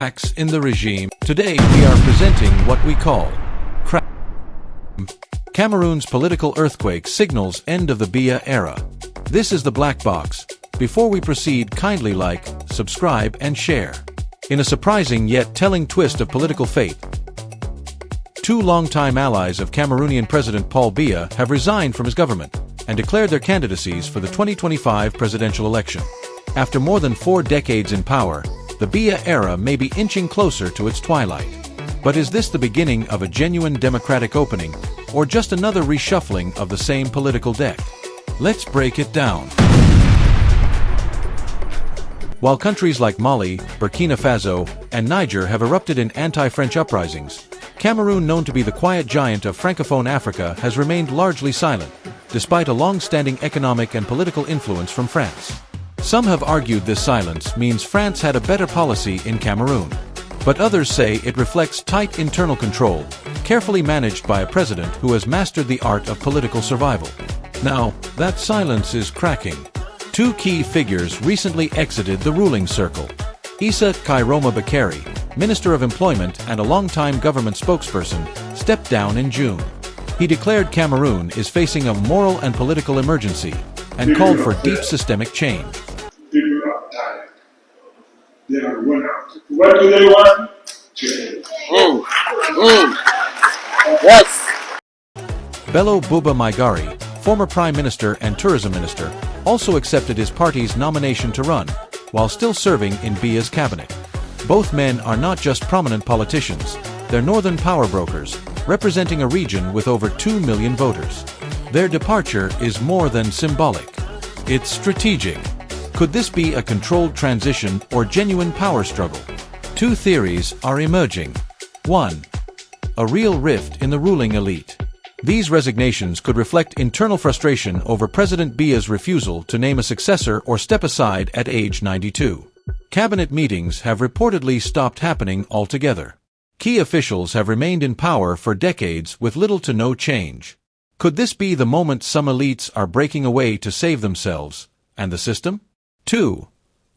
Cracks in the regime. Today we are presenting what we call Cameroon's political earthquake signals end of the Biya era. This is the black box. Before we proceed, kindly like, subscribe and share. In a surprising yet telling twist of political fate, two longtime allies of Cameroonian President Paul Biya have resigned from his government and declared their candidacies for the 2025 presidential election. After more than 4 decades in power, the Biya era may be inching closer to its twilight. But is this the beginning of a genuine democratic opening, or just another reshuffling of the same political deck? Let's break it down. While countries like Mali, Burkina Faso, and Niger have erupted in anti-French uprisings, Cameroon, known to be the quiet giant of Francophone Africa, has remained largely silent, despite a long-standing economic and political influence from France. Some have argued this silence means France had a better policy in Cameroon. But others say it reflects tight internal control, carefully managed by a president who has mastered the art of political survival. Now, that silence is cracking. Two key figures recently exited the ruling circle. Issa Kairoma Bakary, Minister of Employment and a longtime government spokesperson, stepped down in June. He declared Cameroon is facing a moral and political emergency and called for deep systemic change. People are tired. They are worn out. What do they want? Change. Yes. Bello Buba Maigari, former Prime Minister and Tourism Minister, also accepted his party's nomination to run, while still serving in Biya's cabinet. Both men are not just prominent politicians, they're northern power brokers, representing a region with over 2 million voters. Their departure is more than symbolic. It's strategic. Could this be a controlled transition or genuine power struggle? Two theories are emerging. 1. A real rift in the ruling elite. These resignations could reflect internal frustration over President Biya's refusal to name a successor or step aside at age 92. Cabinet meetings have reportedly stopped happening altogether. Key officials have remained in power for decades with little to no change. Could this be the moment some elites are breaking away to save themselves and the system? 2.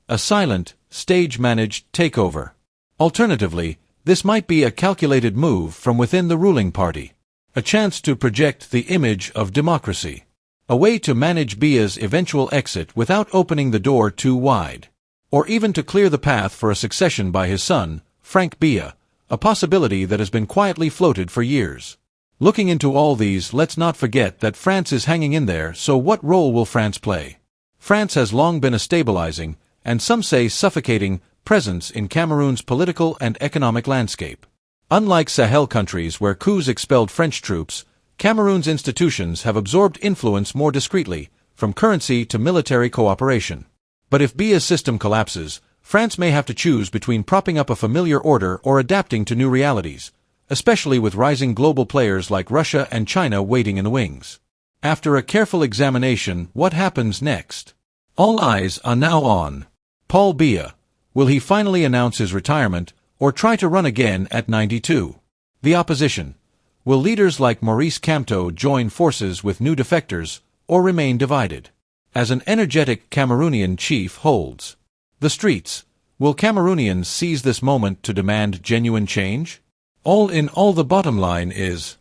A silent, stage-managed takeover. Alternatively, this might be a calculated move from within the ruling party. A chance to project the image of democracy. A way to manage Biya's eventual exit without opening the door too wide. Or even to clear the path for a succession by his son, Frank Biya, a possibility that has been quietly floated for years. Looking into all these, let's not forget that France is hanging in there, so what role will France play? France has long been a stabilizing, and some say suffocating, presence in Cameroon's political and economic landscape. Unlike Sahel countries where coups expelled French troops, Cameroon's institutions have absorbed influence more discreetly, from currency to military cooperation. But if Biya's system collapses, France may have to choose between propping up a familiar order or adapting to new realities, especially with rising global players like Russia and China waiting in the wings. After a careful examination, what happens next? All eyes are now on Paul Biya. Will he finally announce his retirement, or try to run again at 92? The opposition. Will leaders like Maurice Kamto join forces with new defectors, or remain divided? As an energetic Cameroonian chief holds. The streets. Will Cameroonians seize this moment to demand genuine change? All in all, the bottom line is,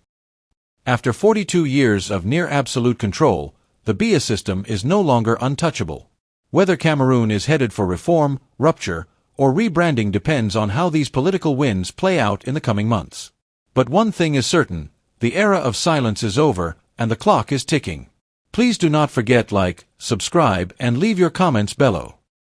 after 42 years of near-absolute control, the Biya system is no longer untouchable. Whether Cameroon is headed for reform, rupture, or rebranding depends on how these political winds play out in the coming months. But one thing is certain, the era of silence is over, and the clock is ticking. Please do not forget like, subscribe and leave your comments below.